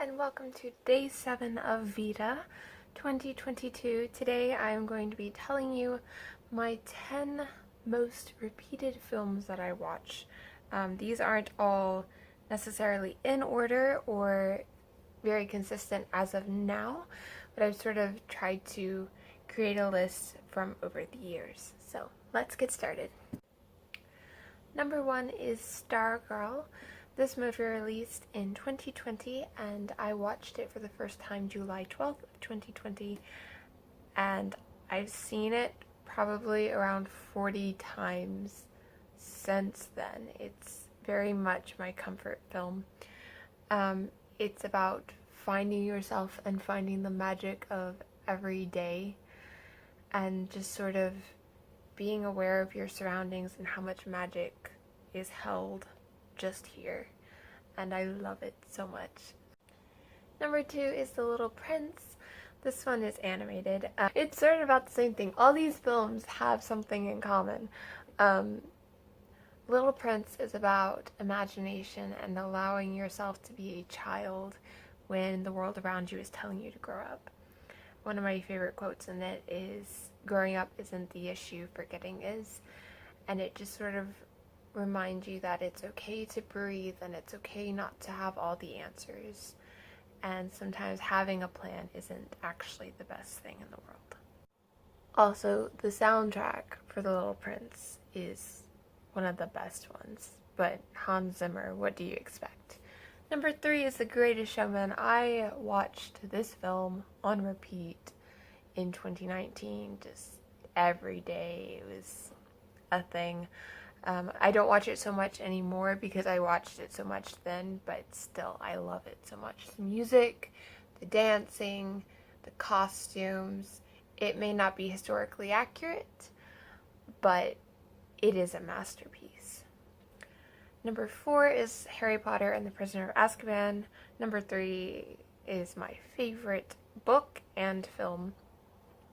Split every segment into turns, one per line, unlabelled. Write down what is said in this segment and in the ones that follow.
and welcome to day 7 of VEDA 2022. Today I am going to be telling you my 10 most repeated films that I watch. These aren't all necessarily in order or very consistent as of now, but I've sort of tried to create a list from over the years. So let's get started. Number 1 is Stargirl. This movie released in 2020 and I watched it for the first time July 12th of 2020, and I've seen it probably around 40 times since then. It's very much my comfort film. It's about finding yourself and finding the magic of every day and just sort of being aware of your surroundings and how much magic is held just here, and I love it so much. Number 2 is The Little Prince. This one is animated. It's sort of about the same thing. All these films have something in common. Little Prince is about imagination and allowing yourself to be a child when the world around you is telling you to grow up. One of my favorite quotes in it is, "Growing up isn't the issue, forgetting is," and it just sort of remind you that it's okay to breathe and it's okay not to have all the answers, and sometimes having a plan isn't actually the best thing in the world. Also, the soundtrack for The Little Prince is one of the best ones, but Hans Zimmer, what do you expect? Number 3 is The Greatest Showman. I watched this film on repeat in 2019, just every day. It was a thing. I don't watch it so much anymore because I watched it so much then, but still, I love it so much. The music, the dancing, the costumes. It may not be historically accurate, but it is a masterpiece. Number 4 is Harry Potter and the Prisoner of Azkaban. Number 3 is my favorite book and film.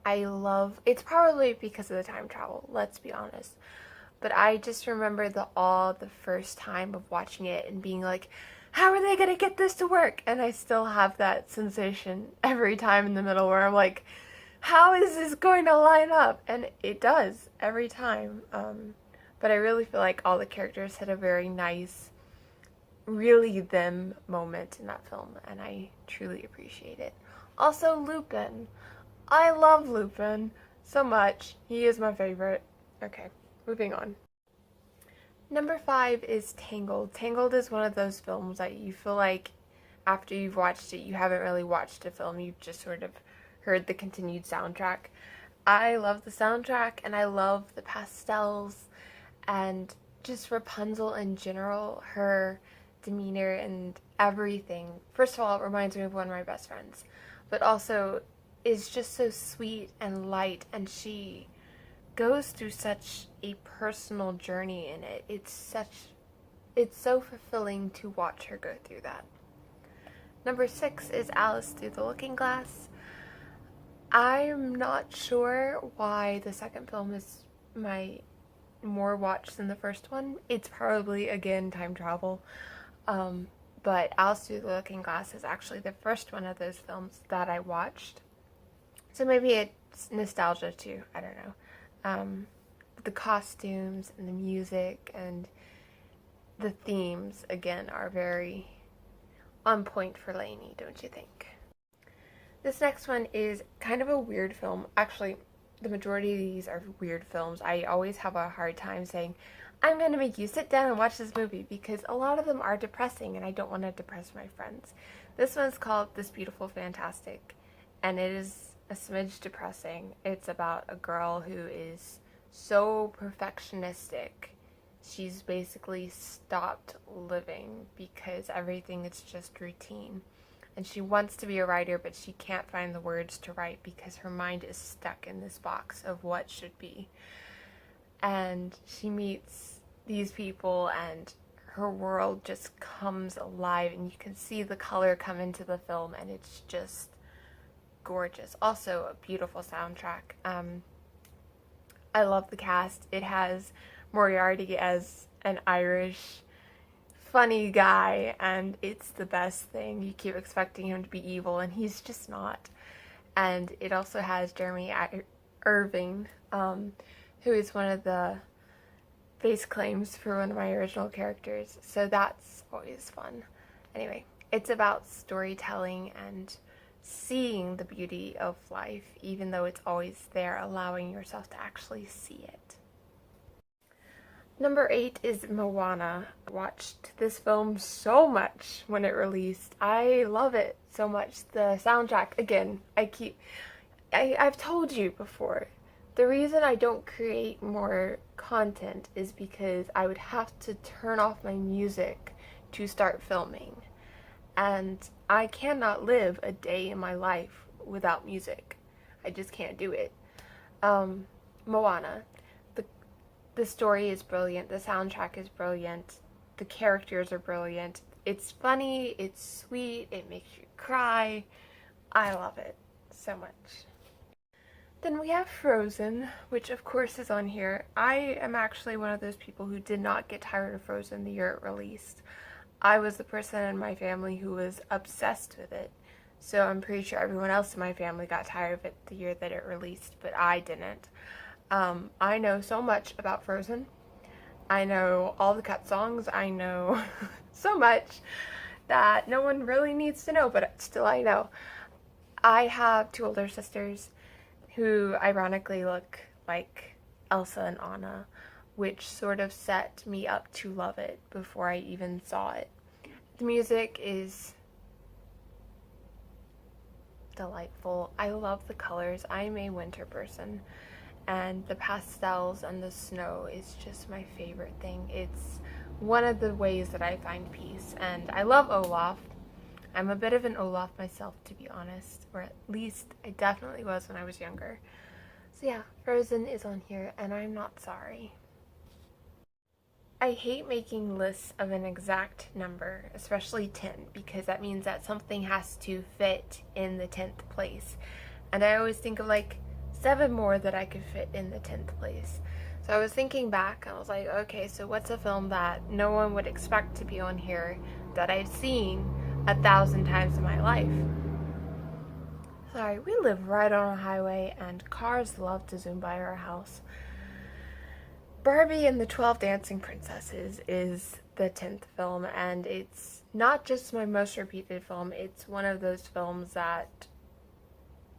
It's probably because of the time travel, let's be honest. But I just remember the awe the first time of watching it and being like, how are they going to get this to work? And I still have that sensation every time in the middle where I'm like, how is this going to line up? And it does every time. But I really feel like all the characters had a very nice, really them moment in that film, and I truly appreciate it. Also, Lupin. I love Lupin so much. He is my favorite. Okay. Moving on. Number 5 is Tangled. Tangled is one of those films that you feel like after you've watched it, you haven't really watched a film, you've just sort of heard the continued soundtrack. I love the soundtrack and I love the pastels and just Rapunzel in general, her demeanor and everything. First of all, it reminds me of one of my best friends, but also is just so sweet and light, and she goes through such a personal journey in it. It's so fulfilling to watch her go through that. Number 6 is Alice Through the Looking Glass. I'm not sure why the second film is my more watched than the first one. It's probably, again, time travel. But Alice Through the Looking Glass is actually the first one of those films that I watched. So maybe it's nostalgia too, I don't know. The costumes and the music and the themes, again, are very on point for Lainey, don't you think? This next one is kind of a weird film. Actually, the majority of these are weird films. I always have a hard time saying, I'm going to make you sit down and watch this movie, because a lot of them are depressing and I don't want to depress my friends. This one's called This Beautiful Fantastic, and it is a smidge depressing. It's about a girl who is so perfectionistic. She's basically stopped living because everything is just routine. And she wants to be a writer, but she can't find the words to write because her mind is stuck in this box of what should be. And she meets these people and her world just comes alive, and you can see the color come into the film, and it's just gorgeous. Also a beautiful soundtrack. I love the cast. It has Moriarty as an Irish funny guy, and it's the best thing. You keep expecting him to be evil, and he's just not. And it also has Irving, who is one of the base claims for one of my original characters, so that's always fun. Anyway, it's about storytelling and seeing the beauty of life, even though it's always there, allowing yourself to actually see it. Number 8 is Moana. I watched this film so much when it released. I love it so much. The soundtrack, again, I've told you before, the reason I don't create more content is because I would have to turn off my music to start filming. And I cannot live a day in my life without music. I just can't do it. Moana. The story is brilliant. The soundtrack is brilliant. The characters are brilliant. It's funny. It's sweet. It makes you cry. I love it so much. Then we have Frozen, which of course is on here. I am actually one of those people who did not get tired of Frozen the year it released. I was the person in my family who was obsessed with it. So I'm pretty sure everyone else in my family got tired of it the year that it released, but I didn't. I know so much about Frozen. I know all the cut songs. I know so much that no one really needs to know, but still I know. I have 2 older sisters who ironically look like Elsa and Anna, which sort of set me up to love it before I even saw it. The music is delightful. I love the colors. I'm a winter person, and the pastels and the snow is just my favorite thing. It's one of the ways that I find peace, and I love Olaf. I'm a bit of an Olaf myself, to be honest, or at least I definitely was when I was younger. So yeah, Frozen is on here, and I'm not sorry. I hate making lists of an exact number, especially 10, because that means that something has to fit in the 10th place. And I always think of like 7 more that I could fit in the 10th place. So I was thinking back, and I was like, okay, so what's a film that no one would expect to be on here that I've seen 1,000 times in my life? Sorry, we live right on a highway, and cars love to zoom by our house. Barbie and the 12 Dancing Princesses is the 10th film, and it's not just my most repeated film, it's one of those films that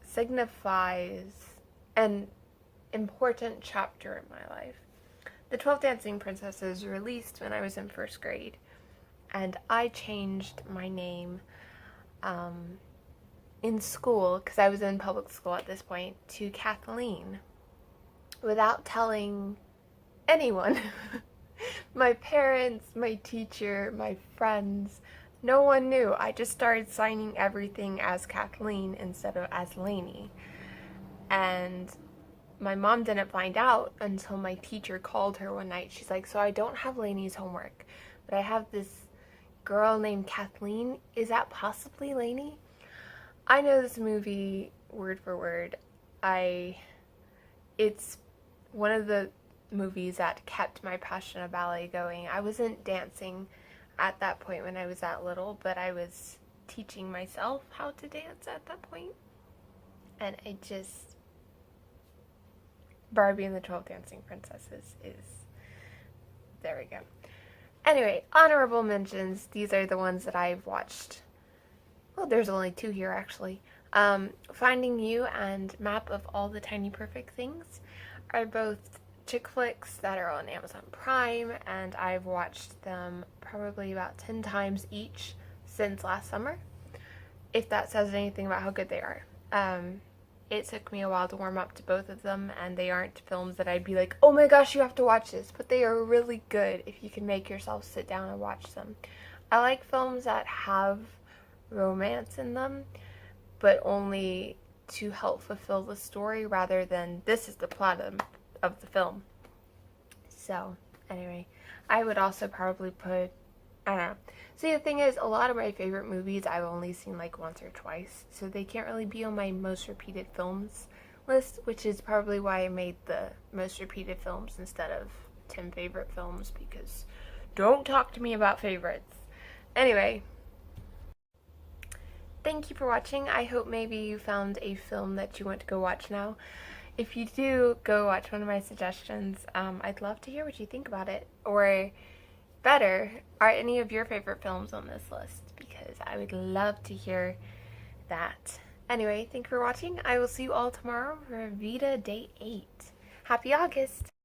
signifies an important chapter in my life. The 12 Dancing Princesses released when I was in 1st grade, and I changed my name in school, because I was in public school at this point, to Kathleen without telling anyone. My parents, my teacher, my friends, no one knew. I just started signing everything as Kathleen instead of as Lainey. And my mom didn't find out until my teacher called her one night. She's like, so I don't have Lainey's homework, but I have this girl named Kathleen. Is that possibly Lainey? I know this movie word for word. It's one of the movies that kept my passion of ballet going. I wasn't dancing at that point when I was that little, but I was teaching myself how to dance at that point. And Barbie and the 12 Dancing Princesses is, there we go. Anyway, honorable mentions. These are the ones that I've watched. Well, there's only 2 here actually. Finding You and Map of All the Tiny Perfect Things are both chick flicks that are on Amazon Prime, and I've watched them probably about 10 times each since last summer, if that says anything about how good they are. It took me a while to warm up to both of them, and they aren't films that I'd be like, oh my gosh, you have to watch this, but they are really good if you can make yourself sit down and watch them. I like films that have romance in them, but only to help fulfill the story rather than this is the plot of the film. So anyway, I would also probably put, I don't know. See, the thing is, a lot of my favorite movies I've only seen like once or twice, so they can't really be on my most repeated films list, which is probably why I made the most repeated films instead of 10 favorite films, because Don't talk to me about favorites. Anyway, thank you for watching. I hope maybe you found a film that you want to go watch now. If you do, go watch one of my suggestions. I'd love to hear what you think about it. Or better, are any of your favorite films on this list? Because I would love to hear that. Anyway, thank you for watching. I will see you all tomorrow for VEDA Day 8. Happy August!